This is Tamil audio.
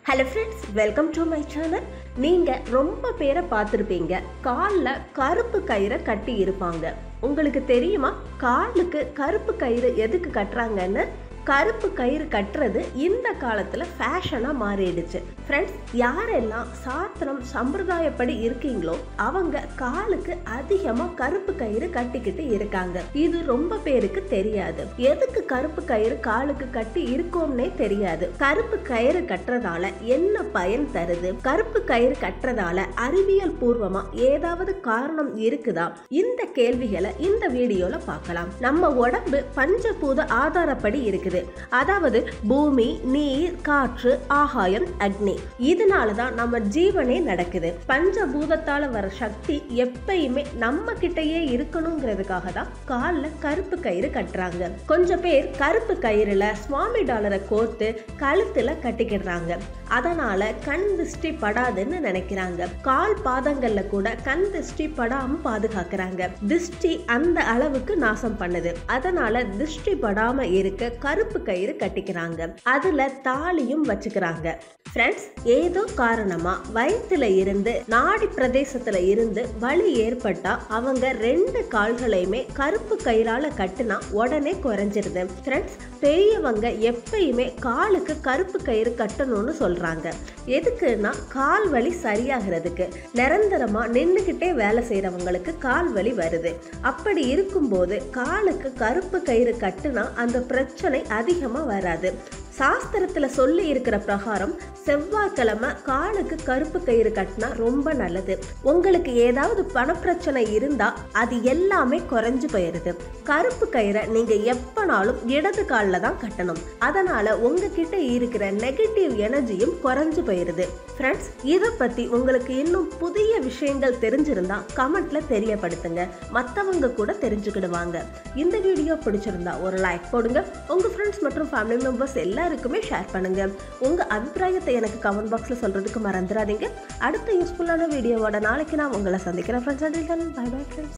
Hello friends, welcome to my channel. நீங்க ரொம்ப பேரை பார்த்திருப்பீங்க. கால்ல கருப்பு கயிறை கட்டி இருப்பாங்க. உங்களுக்கு தெரியுமா காலுக்கு கருப்பு கயிறு எதுக்கு கட்டுறாங்கன்னு? கருப்பு கயிறு கட்டுறது இந்த காலத்துல ஃபேஷனா மாறிடுச்சு. ஃப்ரெண்ட்ஸ், யாரெல்லாம் சாத்திரம் சம்பிரதாயப்படி இருக்கீங்களோ அவங்க காலுக்கு அதிகமா கருப்பு கயிறு கட்டிக்கிட்டு இருக்காங்க. இது ரொம்ப பேருக்கு தெரியாது. எதுக்கு கருப்பு கயிறு காலுக்கு கட்டி இருக்கோம்னே தெரியாது. கருப்பு கயிறு கட்டுறதால என்ன பயன் தருது? கருப்பு கயிறு கட்டுறதால அறிவியல் பூர்வமா ஏதாவது காரணம் இருக்குதா? இந்த கேள்விகளை இந்த வீடியோல பார்க்கலாம். நம்ம உடம்பு பஞ்சபூத ஆதாரப்படி இருக்குது. அதாவது பூமி, நீர், காற்று, ஆகாயம், அக்னி. இதனாலதான் நம்ம ஜீவனே நடக்குது. பஞ்சபூதத்தால வர சக்தி எப்பயுமே நம்ம கிட்டயே இருக்கணுங்கிறதுக்காக தான் கால்ல கருப்பு கயிறு கட்டுறாங்க. கொஞ்சம் பேர் கருப்பு கயிறுல சுவாமி டாலரை கோர்த்து கழுத்துல கட்டிக்கிடுறாங்க. அதனால கண் திருஷ்டி படாதுன்னு நினைக்கிறாங்க. கால் பாதங்கள்ல கூட கண் திருஷ்டி படாம பாதுகாக்கிறாங்க. திருஷ்டி அந்த அளவுக்கு நாசம் பண்ணுது. அதனால திருஷ்டி படாம இருக்க கருப்பு கயிறு கட்டிக்கிறாங்க. அதுல தாலியும் வச்சுக்கிறாங்க. ஃப்ரெண்ட்ஸ், ஏதோ காரணமா வயிற்றுல இருந்து நாடி பிரதேசத்துல இருந்து வலி ஏற்பட்டா அவங்க 2 கால்களையுமே கருப்பு கயிறால கட்டினா உடனே குறைஞ்சிருது. ஃப்ரெண்ட்ஸ், பெரியவங்க எப்பயுமே காலுக்கு கருப்பு கயிறு கட்டணும்னு சொல்றாங்க. எதுக்குன்னா கால் வலி சரியாகிறதுக்கு. நிரந்தரமா நின்னுகிட்டே வேலை செய்யறவங்களுக்கு கால் வலி வருது. அப்படி இருக்கும்போது காலுக்கு கருப்பு கயிறு கட்டுனா அந்த பிரச்சனை அதிகமா வராது. சாஸ்திரத்துல சொல்லி இருக்கிற பிரகாரம் செவ்வாய்க்கிழமை காலுக்கு கருப்பு கயிறு கட்டினா ரொம்ப நல்லது. உங்களுக்கு ஏதாவது பணப்பிரச்சனை இருந்தா அது எல்லாமே குறைஞ்சு போயிருது. கருப்பு கயிறை நீங்க எப்பனாலும் இடது காலில் தான் கட்டணும். அதனால உங்ககிட்ட இருக்கிற நெகட்டிவ் எனர்ஜியும் குறைஞ்சு போயிருது. ஃப்ரெண்ட்ஸ், இதை பத்தி உங்களுக்கு இன்னும் புதிய விஷயங்கள் தெரிஞ்சிருந்தா கமெண்ட்ல தெரியப்படுத்துங்க. மற்றவங்க கூட தெரிஞ்சுக்கிடுவாங்க. இந்த வீடியோ பிடிச்சிருந்தா ஒரு லைக் போடுங்க. உங்க ஃப்ரெண்ட்ஸ் மற்றும் ஃபேமிலி மெம்பர்ஸ் எல்லாருக்குமே ஷேர் பண்ணுங்க. உங்க அபிப்பிராயத்தை எனக்கு கமெண்ட் பாக்ஸ்ல சொல்றதுக்கு மறந்துடாதீங்க. அடுத்த யூஸ்ஃபுல்லான வீடியோவோட நாளைக்கு நான் உங்களை சந்திக்கிறேன். Friends, bye bye friends.